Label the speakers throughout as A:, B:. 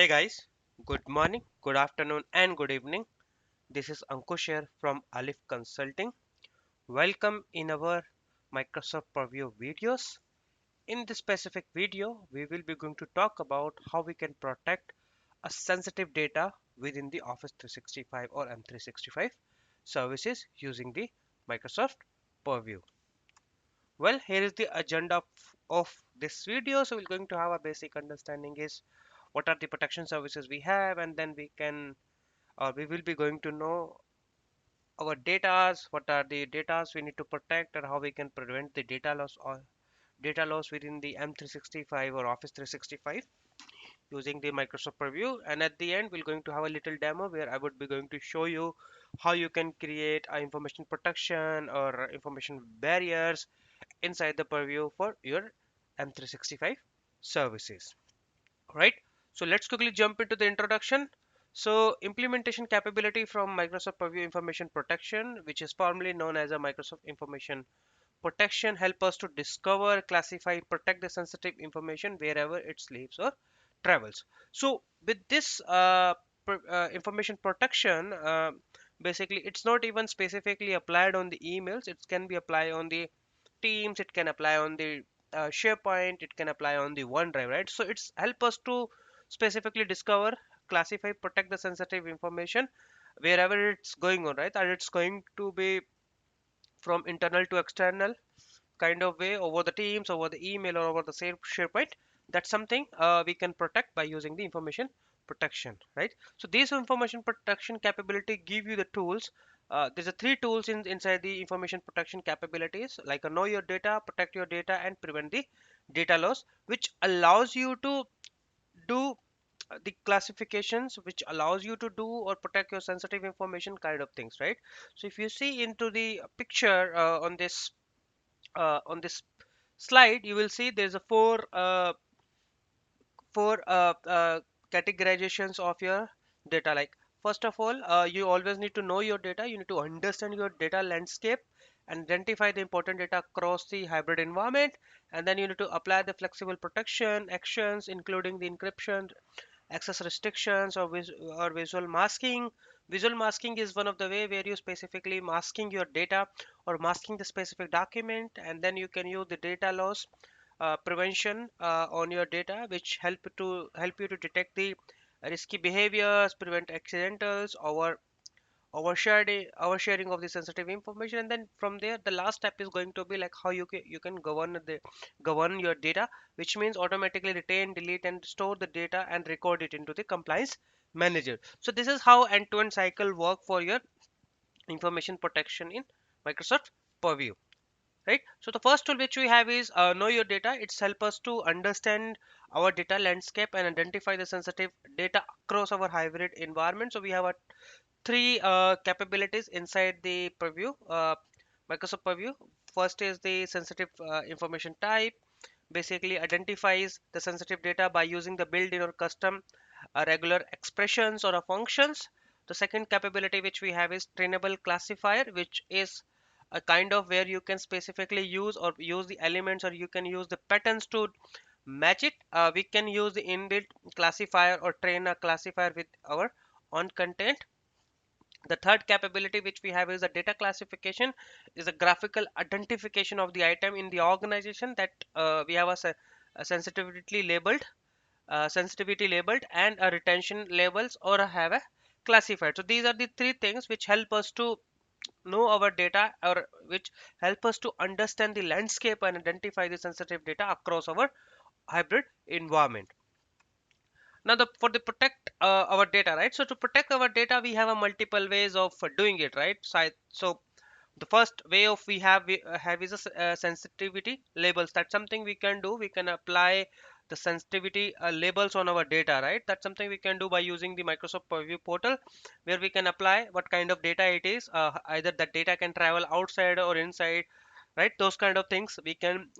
A: Hey guys, good morning, good afternoon, and good evening. This is Ankush here from Alif Consulting. Welcome in our Microsoft Purview videos. In this specific video, we will be going to talk about how we can protect a sensitive data within the Office 365 or M365 services using the Microsoft Purview. Well, here is the agenda of this video. So we're going to have a basic understanding is what are the protection services we have, and then we will be going to know our datas, what are the datas we need to protect, and how we can prevent the data loss within the M365 or Office 365 using the Microsoft Purview. And at the end, we're going to have a little demo where I would be going to show you how you can create a information protection or information barriers inside the Purview for your M365 services. Right, so let's quickly jump into the introduction. So implementation capability from Microsoft Purview Information Protection, which is formerly known as a Microsoft Information Protection, help us to discover, classify, protect the sensitive information wherever it lives or travels. So with this information protection, basically it's not even specifically applied on the emails. It can be applied on the Teams, it can apply on the SharePoint, it can apply on the OneDrive, right? So it's help us to specifically discover, classify, protect the sensitive information wherever it's going on, right? And it's going to be from internal to external kind of way over the Teams, over the email, or over the SharePoint. That's something we can protect by using the information protection, right? So these information protection capability give you the tools. There's a three tools inside the information protection capabilities, like know your data, protect your data, and prevent the data loss, which allows you to do the classifications, which allows you to do or protect your sensitive information kind of things, right? So if you see into the picture on this slide, you will see there's a four categorizations of your data. Like first of all, you always need to know your data. You need to understand your data landscape and identify the important data across the hybrid environment, and then you need to apply the flexible protection actions, including the encryption, access restrictions, or visual masking. Visual masking is one of the way where you specifically masking your data or masking the specific document, and then you can use the data loss prevention on your data, which help you to detect the risky behaviors, prevent accidentals, oversharing of the sensitive information. And then from there, the last step is going to be like how you can govern your data, which means automatically retain, delete, and store the data and record it into the compliance manager. So this is how end-to-end cycle work for your information protection in Microsoft Purview. Right, so the first tool which we have is know your data. It's help us to understand our data landscape and identify the sensitive data across our hybrid environment. So we have a three capabilities inside the Purview, Microsoft Purview. First is the sensitive information type, basically identifies the sensitive data by using the built-in or custom regular expressions or functions. The second capability which we have is trainable classifier, which is a kind of where you can specifically use the elements, or you can use the patterns to match it. We can use the inbuilt classifier or train a classifier with our own content. The third capability which we have is a data classification, is a graphical identification of the item in the organization, that we have a sensitivity labeled and a retention labels or have a classified. So these are the three things which help us to know our data, or which help us to understand the landscape and identify the sensitive data across our hybrid environment. Now for the protect our data, right? So to protect our data, we have a multiple ways of doing it, right? So the first way of we have is a sensitivity labels. That's something we can do. We can apply the sensitivity labels on our data, right? That's something we can do by using the Microsoft Purview portal, where we can apply what kind of data it is. Either that data can travel outside or inside, right? Those kind of things we can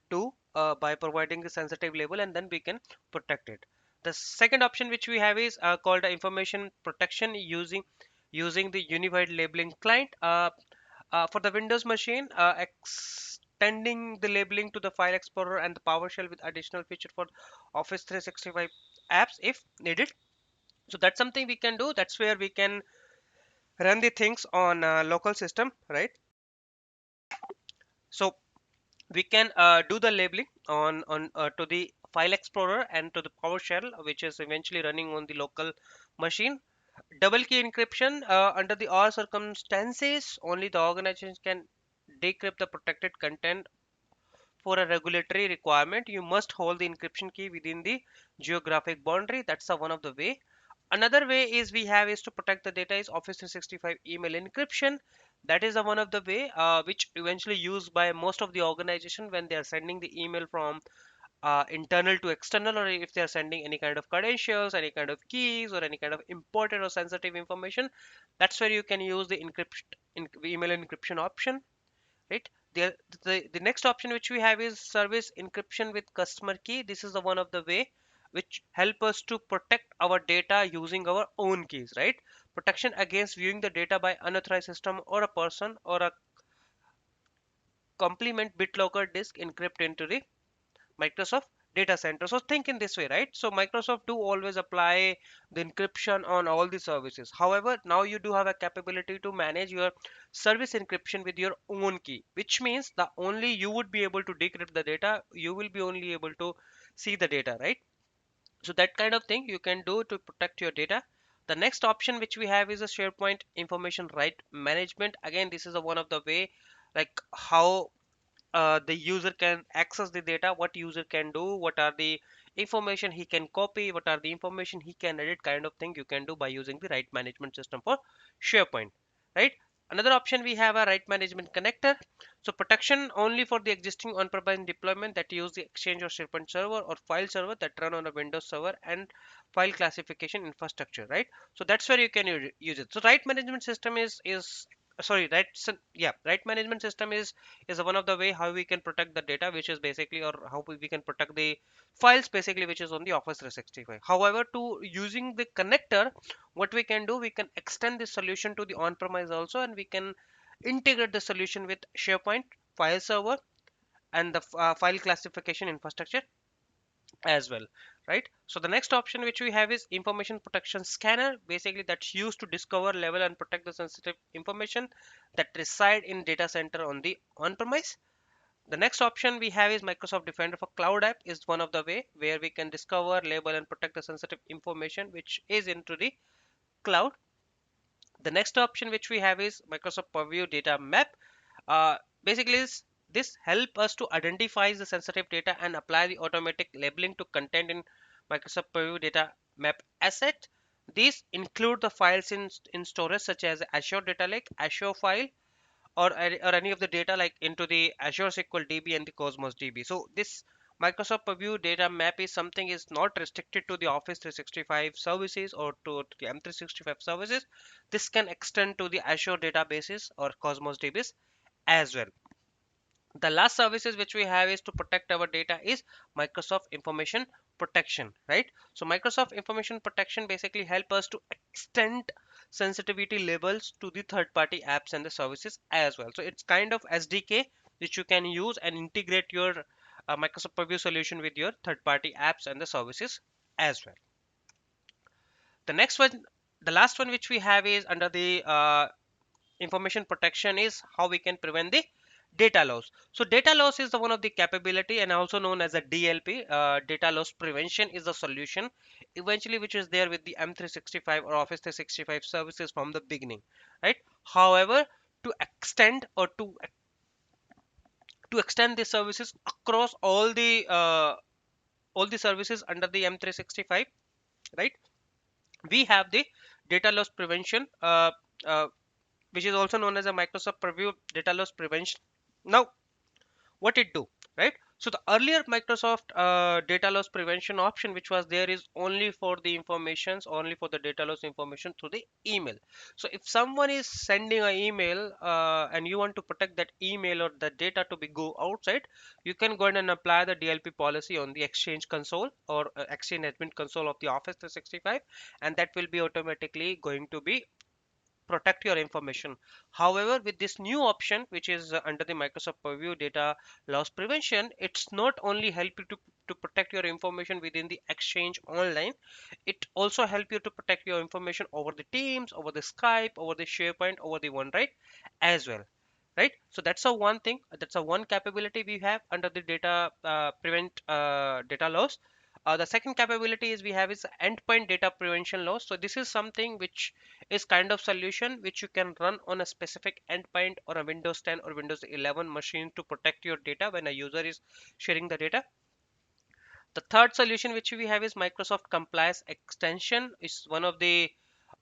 A: do by providing the sensitive label, and then we can protect it. The second option which we have is called information protection using the unified labeling client. For the Windows machine, extending the labeling to the File Explorer and the PowerShell with additional feature for Office 365 apps if needed. So that's something we can do. That's where we can run the things on local system, right? So we can do the labeling on to the file explorer and to the PowerShell, which is eventually running on the local machine. Double key encryption, under the all circumstances, only the organization can decrypt the protected content. For a regulatory requirement, you must hold the encryption key within the geographic boundary. That's one of the way. Another way is we have is to protect the data is Office 365 email encryption. That is one of the way which eventually used by most of the organization when they are sending the email from internal to external, or if they are sending any kind of credentials, any kind of keys, or any kind of important or sensitive information. That's where you can use the email encryption option, right? The next option which we have is service encryption with customer key. This is the one of the way which help us to protect our data using our own keys, right? Protection against viewing the data by unauthorized system or a person, or a complement BitLocker disk encrypt into the Microsoft data center. So think in this way, right? So Microsoft do always apply the encryption on all the services. However, now you do have a capability to manage your service encryption with your own key, which means that only you would be able to decrypt the data. You will be only able to see the data, right? So that kind of thing you can do to protect your data. The next option which we have is a SharePoint information right management. Again, this is a one of the way like how the user can access the data, what user can do, what are the information he can copy, what are the information he can edit, kind of thing you can do by using the right management system for SharePoint, right? Another option we have a right management connector. So protection only for the existing on-premise deployment that use the Exchange or SharePoint server or file server that run on a Windows server and file classification infrastructure, right? So that's where you can use it. So right management system is sorry, right management system is one of the way how we can protect the data, which is basically, or how we can protect the files basically, which is on the Office 365. However, to using the connector, what we can do, we can extend this solution to the on-premise also, and we can integrate the solution with SharePoint file server and the file classification infrastructure as well, right? So the next option which we have is information protection scanner. Basically, that's used to discover, level, and protect the sensitive information that reside in data center on the on-premise. The next option we have is Microsoft Defender for Cloud App, is one of the way where we can discover, label, and protect the sensitive information which is into the cloud. The next option which we have is Microsoft Purview Data Map. Basically, this help us to identify the sensitive data and apply the automatic labeling to content in Microsoft Purview Data Map asset. These include the files in storage such as Azure Data Lake, Azure File, or any of the data like into the Azure SQL DB and the Cosmos DB. So this Microsoft Purview data map is something is not restricted to the Office 365 services or to the M365 services. This can extend to the Azure databases or Cosmos DBs as well. The last services which we have is to protect our data is Microsoft Information Protection, right? So Microsoft Information Protection basically help us to extend sensitivity levels to the third party apps and the services as well. So it's kind of SDK which you can use and integrate your Microsoft Purview solution with your third party apps and the services as well. The next one, the last one which we have is under the information protection is how we can prevent the data loss. So data loss is the one of the capability and also known as a DLP. Data loss prevention is the solution eventually which is there with the M365 or Office 365 services from the beginning, right? However, to extend or to extend the services across all the services under the M365, right? We have the data loss prevention, uh, which is also known as a Microsoft Purview data loss prevention. Now, what it do, right? So the earlier Microsoft data loss prevention option which was there is only for the informations, only for the data loss information through the email. So if someone is sending an email and you want to protect that email or the data to be go outside, you can go ahead and apply the DLP policy on the Exchange console or Exchange admin console of the Office 365, and that will be automatically going to be protect your information. However, with this new option which is under the Microsoft Purview data loss prevention, it's not only help you to to protect your information within the exchange online. It also help you to protect your information over the Teams, over the Skype, over the SharePoint, over the OneDrive as well. Right, so that's a one thing, that's a one capability we have under the data prevent data loss. The second capability is we have is endpoint data prevention loss. So this is something which is kind of solution which you can run on a specific endpoint or a Windows 10 or Windows 11 machine to protect your data when a user is sharing the data. The third solution which we have is Microsoft Compliance Extension. Is one of the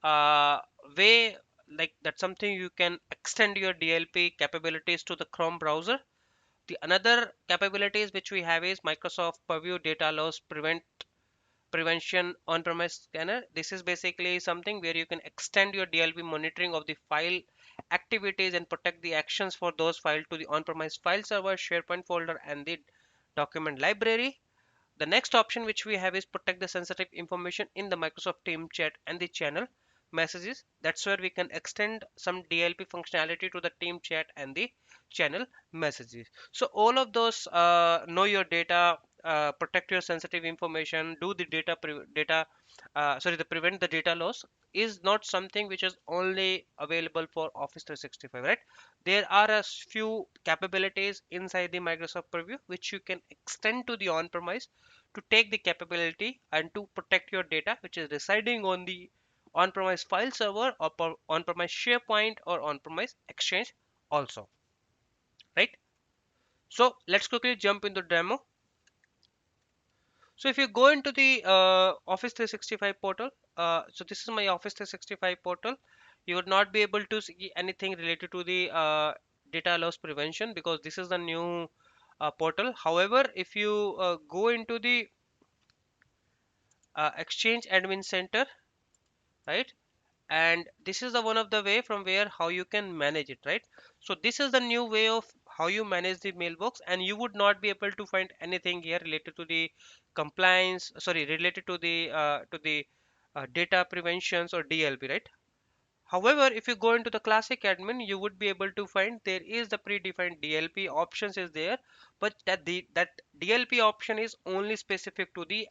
A: uh, way, like that's something you can extend your DLP capabilities to the Chrome browser. The another capabilities which we have is Microsoft Purview Data Loss Prevention on-premise scanner. This is basically something where you can extend your DLP monitoring of the file activities and protect the actions for those files to the on-premise file server, SharePoint folder, and the document library. The next option which we have is protect the sensitive information in the Microsoft Team chat and the channel messages. That's where we can extend some DLP functionality to the team chat and the channel messages. So all of those know your data, protect your sensitive information, do the the prevent the data loss is not something which is only available for Office 365, right? There are a few capabilities inside the Microsoft Purview which you can extend to the on-premise to take the capability and to protect your data which is residing on the on-premise file server or on-premise SharePoint or on-premise Exchange also, right? So let's quickly jump into demo. So if you go into the Office 365 portal, so this is my Office 365 portal. You would not be able to see anything related to the data loss prevention because this is the new portal. However, if you go into the Exchange Admin Center, right, and this is the one of the way from where how you can manage it, right? So this is the new way of how you manage the mailbox, and you would not be able to find anything here related to the compliance, sorry, related to the data preventions or DLP, right? However, if you go into the classic admin, you would be able to find there is the predefined DLP options is there, but that DLP option is only specific to the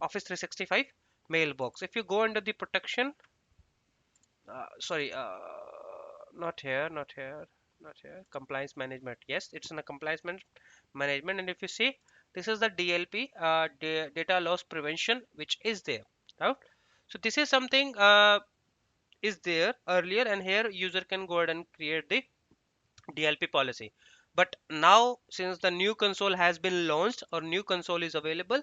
A: Office 365 mailbox. If you go under the protection, sorry, not here, not here, not here. Compliance management. Yes, it's in the management. And if you see, this is the DLP, data loss prevention, which is there. Right? So this is something is there earlier, and here user can go ahead and create the DLP policy. But now, since the new console has been launched or new console is available,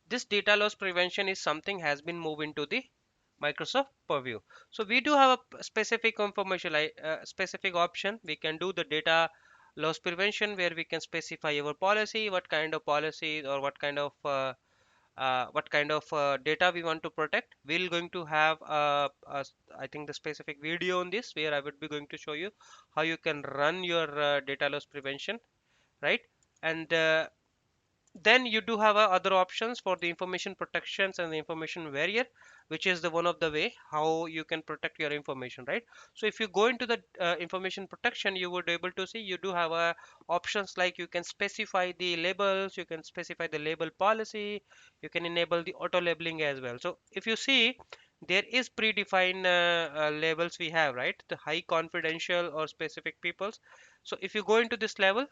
A: this data loss prevention is something has been moved into the Microsoft Purview. So we do have a specific information, like specific option. We can do the data loss prevention where we can specify our policy, what kind of policy or what kind of data we want to protect. We're going to have I think the specific video on this where I would be going to show you how you can run your data loss prevention, right? And then you do have other options for the information protections and the information barrier, which is the one of the way how you can protect your information, right? So if you go into the information protection, you would able to see you do have options like you can specify the labels, you can specify the label policy, you can enable the auto labeling as well. So if you see, there is predefined labels we have, right? The high confidential or specific peoples. So if you go into this level,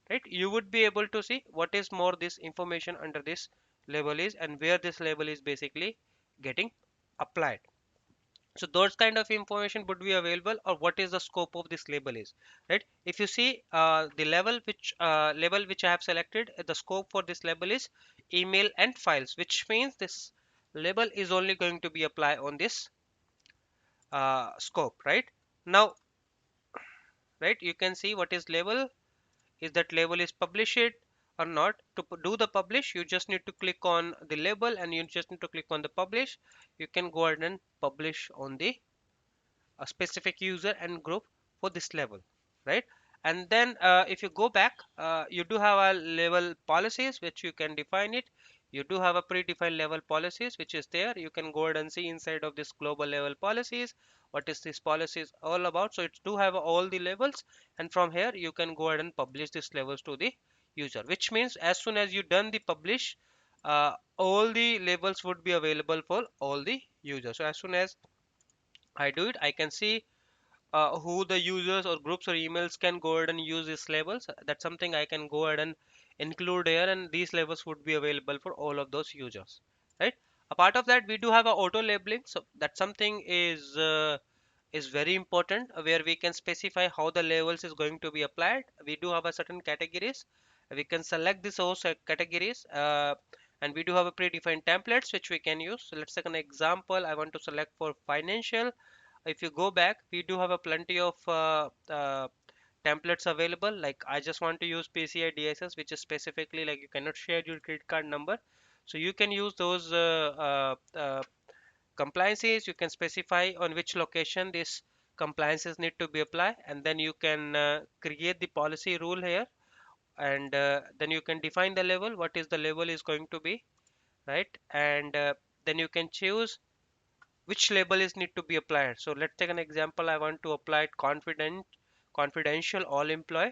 A: right, you would be able to see what is more this information under this label is and where this label is basically getting applied. So those kind of information would be available, or what is the scope of this label is, right? If you see the label which I have selected, the scope for this label is email and files, which means this label is only going to be applied on this scope, right? Now, right, you can see what is label, is that label is publish it or not. To do the publish, you just need to click on the label and you just need to click on the publish. You can go ahead and publish on the a specific user and group for this level, right? And then if you go back, you do have a level policies which you can define it. You do have a predefined level policies which is there. You can go ahead and see inside of this global level policies what is this policies all about. So it do have all the levels, and from here you can go ahead and publish these levels to the user, which means as soon as you done the publish, all the labels would be available for all the users. So as soon as I do it, I can see who the users or groups or emails can go ahead and use these labels. That's something I can go ahead and include here, and these labels would be available for all of those users, right? A part of that, we do have a auto labeling, so that something is very important, where we can specify how the labels is going to be applied. We do have a certain categories. We can select the source categories, and we do have a predefined templates which we can use. So let's take an example. I want to select for financial. If you go back, we do have a plenty of templates available. Like I just want to use PCI DSS, which is specifically like you cannot share your credit card number. So you can use those compliances. You can specify on which location these compliances need to be applied, and then you can create the policy rule here, and then you can define the level, what is the level is going to be, right? And then you can choose which label is need to be applied. So let's take an example. I want to apply it confidential all employee.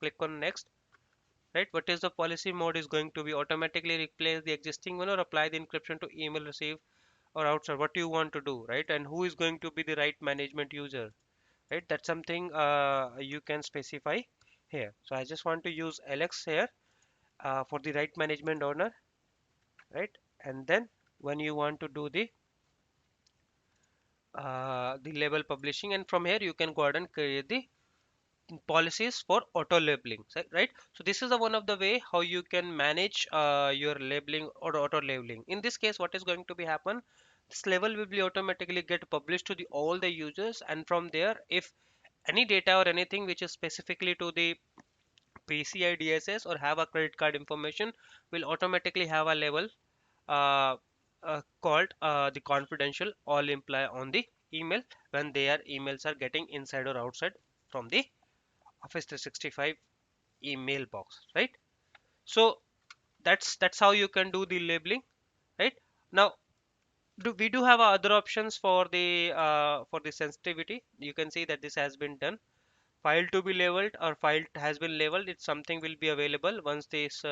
A: Click on next, right? What is the policy mode is going to be automatically replace the existing one or apply the encryption to email receive or outside. What do you want to do, right? And who is going to be the right management user, right? That's something you can specify here. So I just want to use Alex here for the right management owner, right? And then when you want to do the label publishing, and from here you can go ahead and create the policies for auto labeling, right? So this is the one of the way how you can manage your labeling or auto labeling. In this case, what is going to be happen, this label will be automatically get published to the all the users, and from there, if any data or anything which is specifically to the PCI DSS or have a credit card information, will automatically have a label uh, called the confidential all imply on the email when their emails are getting inside or outside from the Office 365 email box, right? So that's how you can do the labeling, right? Now we do have other options for the sensitivity. You can see that this has been done. File to be labeled or file has been labeled. It's something will be available once this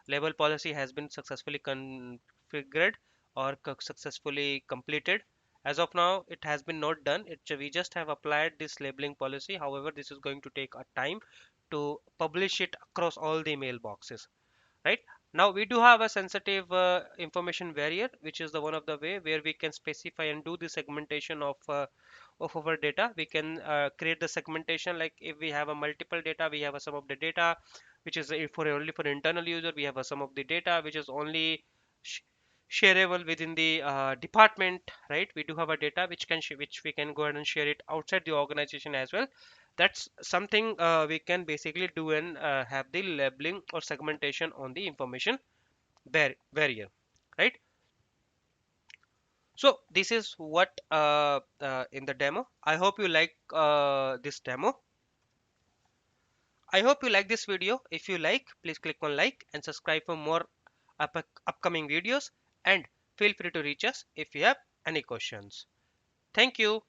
A: label policy has been successfully configured or successfully completed. As of now, it has been not done. We just have applied this labeling policy. However, this is going to take a time to publish it across all the mailboxes, right? Now we do have a sensitive information barrier, which is the one of the way where we can specify and do the segmentation of our data. We can create the segmentation, like if we have a multiple data, we have a some of the data which is for only for internal user. We have a some of the data which is only sh shareable within the department, right? We do have a data which which we can go ahead and share it outside the organization as well. That's something we can basically do and have the labeling or segmentation on the information barrier, right? So this is what in the demo. I hope you like this demo. I hope you like this video. If you like, please click on like and subscribe for more upcoming videos, and feel free to reach us if you have any questions. Thank you.